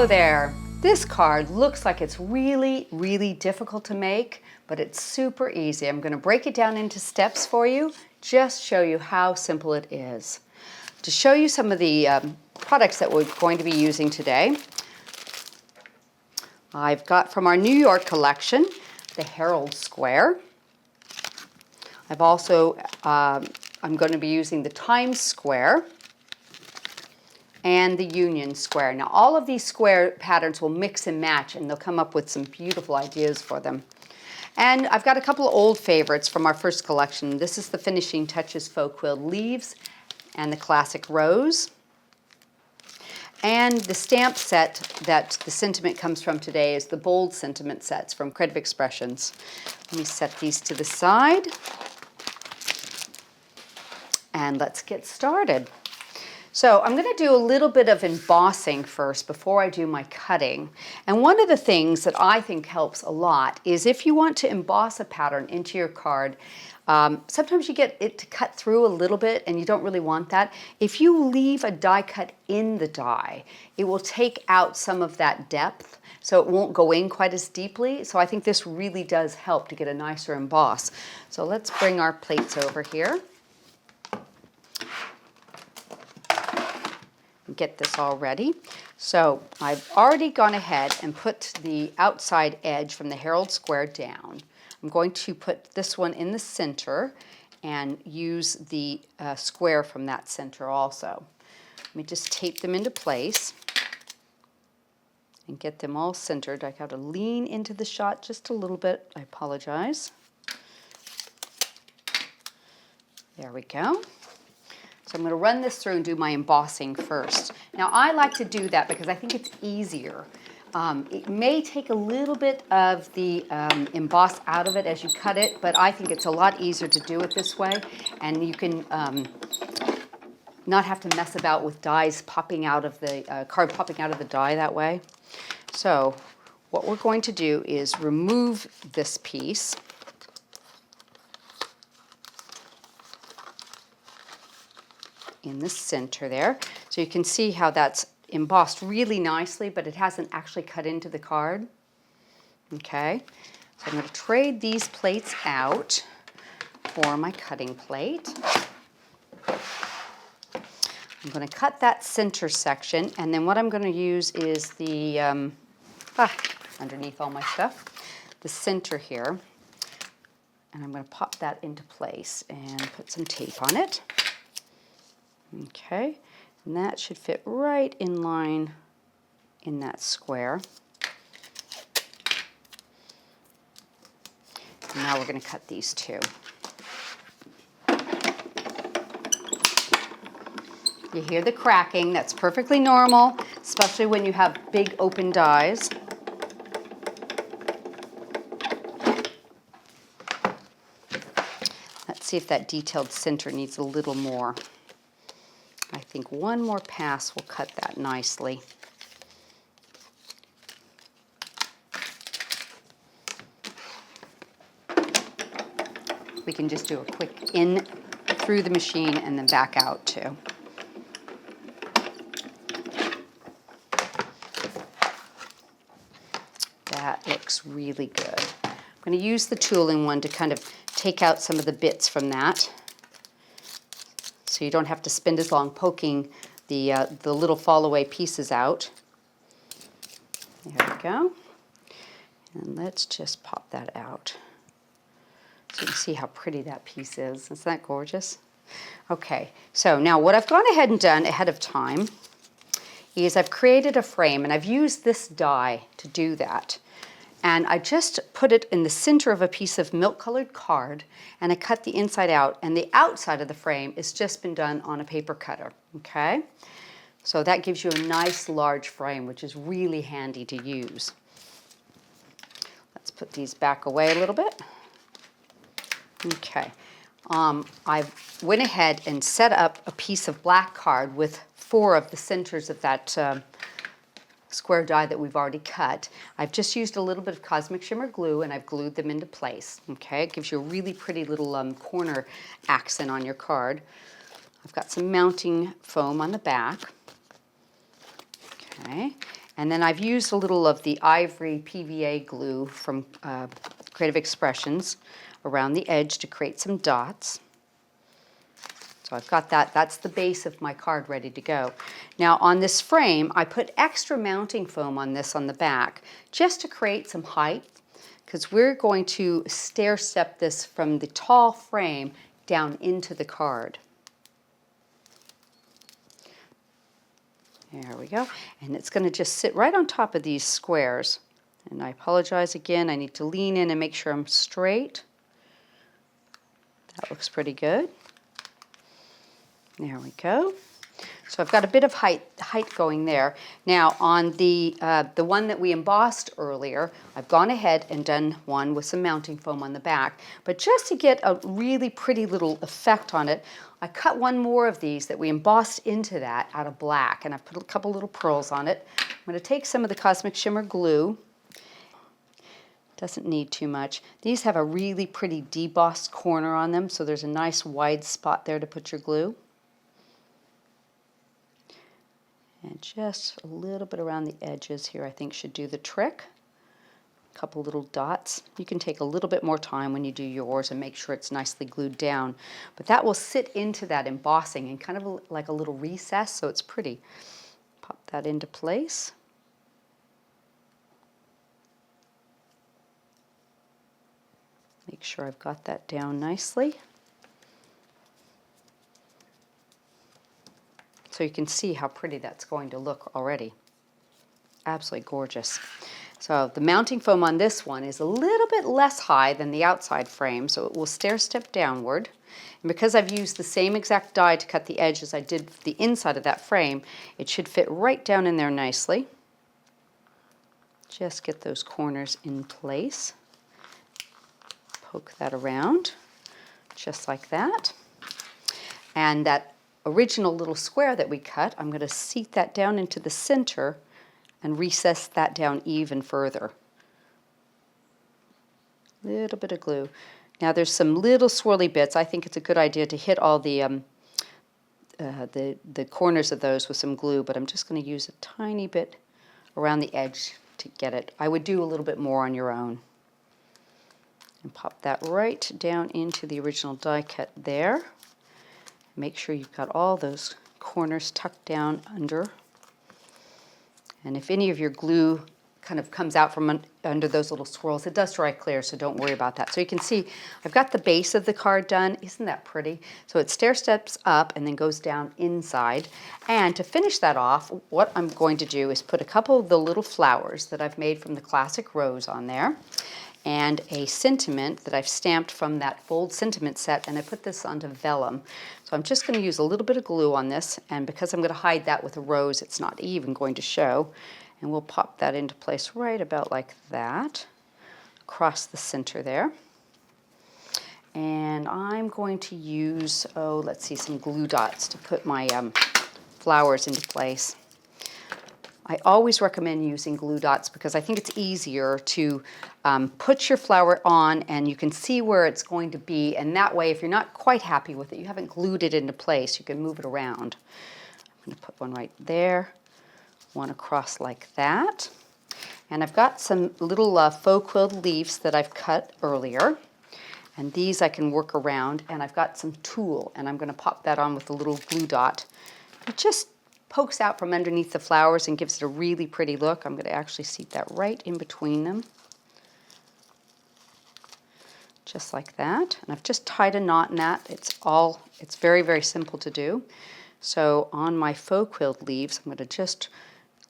Hello there. This card looks like it's really difficult to make, but it's super easy. I'm going to break it down into steps for you, just show you how simple it is. To show you some of the products that we're going to be using today, I've got from our New York collection, the Herald Square. I've also, I'm going to be using the Times Square and the Union Square. Now all of these square patterns will mix and match and they'll come up with some beautiful ideas for them. And I've got a couple of old favorites from our first collection. This is the Finishing Touches Faux Quilled Leaves and the Classic Rose. And the stamp set that the sentiment comes from today is the Bold Sentiment sets from Creative Expressions. Let me set these to the side. And let's get started. So I'm going to do a little bit of embossing first before I do my cutting. And one of the things that I think helps a lot is if you want to emboss a pattern into your card, sometimes you get it to cut through a little bit and you don't really want that. If you leave a die cut in the die, it will take out some of that depth, so it won't go in quite as deeply. So I think this really does help to get a nicer emboss. So let's bring our plates over here. Get this all ready. So I've already gone ahead and put the outside edge from the Herald Square down. I'm going to put this one in the center and use the square from that center also. Let me just tape them into place and get them all centered. I got to lean into the shot just a little bit. I apologize. There we go. So I'm going to run this through and do my embossing first. Now I like to do that because I think it's easier. It may take a little bit of the emboss out of it as you cut it, but I think it's a lot easier to do it this way. And you can not have to mess about with dies popping out of the card popping out of the die that way. So what we're going to do is remove this piece. In the center there. So you can see how that's embossed really nicely, but it hasn't actually cut into the card. Okay, so I'm going to trade these plates out for my cutting plate. I'm going to cut that center section, and then what I'm going to use is the, underneath all my stuff, the center here. And I'm going to pop that into place and put some tape on it. Okay, and that should fit right in line in that square. And now we're going to cut these two. You hear the cracking, that's perfectly normal, especially when you have big open dies. Let's see if that detailed center needs a little more. I think one more pass will cut that nicely. We can just do a quick in through the machine and then back out too. That looks really good. I'm going to use the tooling one to kind of take out some of the bits from that. So you don't have to spend as long poking the little fall away pieces out. There we go. And let's just pop that out. So you can see how pretty that piece is. Isn't that gorgeous? Okay, so now what I've gone ahead and done ahead of time is I've created a frame, and I've used this die to do that. And I just put it in the center of a piece of milk-colored card, and I cut the inside out, and the outside of the frame has just been done on a paper cutter, okay? So that gives you a nice large frame, which is really handy to use. Let's put these back away a little bit. Okay, I went ahead and set up a piece of black card with 4 of the centers of that square die that we've already cut. I've just used a little bit of Cosmic Shimmer glue and I've glued them into place. Okay, it gives you a really pretty little corner accent on your card. I've got some mounting foam on the back. Okay, And then I've used a little of the ivory PVA glue from Creative Expressions around the edge to create some dots. So I've got that. That's the base of my card ready to go. Now on this frame, I put extra mounting foam on this on the back just to create some height, because we're going to stair step this from the tall frame down into the card. There we go. And it's going to just sit right on top of these squares. And I apologize again, I need to lean in and make sure I'm straight. That looks pretty good. There we go. So I've got a bit of height going there. Now on the one that we embossed earlier, I've gone ahead and done one with some mounting foam on the back. But just to get a really pretty little effect on it, I cut one more of these that we embossed into that out of black, and I've put a couple little pearls on it. I'm going to take some of the Cosmic Shimmer glue. Doesn't need too much. These have a really pretty debossed corner on them, so there's a nice wide spot there to put your glue. And just a little bit around the edges here I think should do the trick. A couple little dots. You can take a little bit more time when you do yours and make sure it's nicely glued down. But that will sit into that embossing and kind of like a little recess, so it's pretty. Pop that into place. Make sure I've got that down nicely. So you can see how pretty that's going to look already. Absolutely gorgeous. So the mounting foam on this one is a little bit less high than the outside frame, so it will stair step downward. And because I've used the same exact die to cut the edge as I did the inside of that frame, it should fit right down in there nicely. Just get those corners in place. Poke that around, just like that. And that original little square that we cut, I'm going to seat that down into the center and recess that down even further. Little bit of glue. Now there's some little swirly bits. I think it's a good idea to hit all the corners of those with some glue, but I'm just going to use a tiny bit around the edge to get it. I would do a little bit more on your own. And pop that right down into the original die cut there. Make sure you've got all those corners tucked down under. And if any of your glue kind of comes out from under those little swirls, it does dry clear, so don't worry about that. So you can see I've got the base of the card done. Isn't that pretty? So it stair steps up and then goes down inside. And to finish that off, what I'm going to do is put a couple of the little flowers that I've made from the classic rose on there, and a sentiment that I've stamped from that fold sentiment set, and I put this onto vellum. So I'm just going to use a little bit of glue on this, and because I'm going to hide that with a rose, it's not even going to show. And we'll pop that into place right about like that, across the center there. And I'm going to use, let's see, some glue dots to put my flowers into place. I always recommend using glue dots because I think it's easier to put your flower on and you can see where it's going to be, and that way if you're not quite happy with it, you haven't glued it into place, you can move it around. I'm going to put one right there, one across like that. And I've got some little faux quilled leaves that I've cut earlier, and these I can work around, and I've got some tulle, and I'm going to pop that on with a little glue dot. It just pokes out from underneath the flowers and gives it a really pretty look. I'm going to actually seat that right in between them. Just like that. And I've just tied a knot in that. It's very, very simple to do. So on my faux quilled leaves, I'm going to just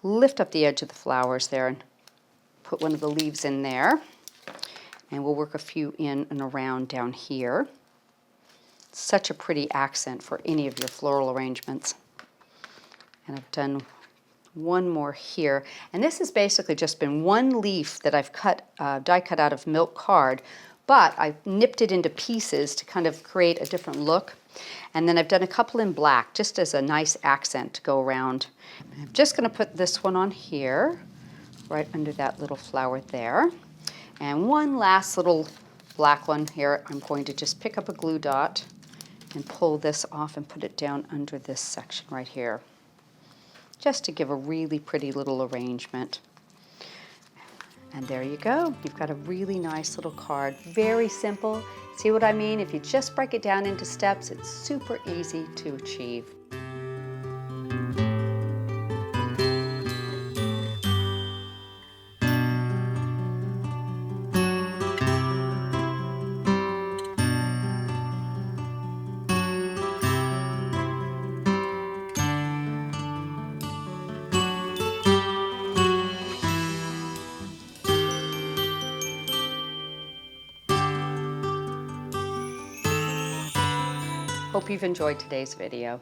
lift up the edge of the flowers there and put one of the leaves in there. And we'll work a few in and around down here. Such a pretty accent for any of your floral arrangements. And I've done one more here. And this has basically just been one leaf that I've die cut out of milk card, but I've nipped it into pieces to kind of create a different look. And then I've done a couple in black, just as a nice accent to go around. I'm just going to put this one on here, right under that little flower there. And one last little black one here. I'm going to just pick up a glue dot and pull this off and put it down under this section right here. just to give a really pretty little arrangement. And there you go. You've got a really nice little card. Very simple. See what I mean? If you just break it down into steps, it's super easy to achieve. Hope you've enjoyed today's video.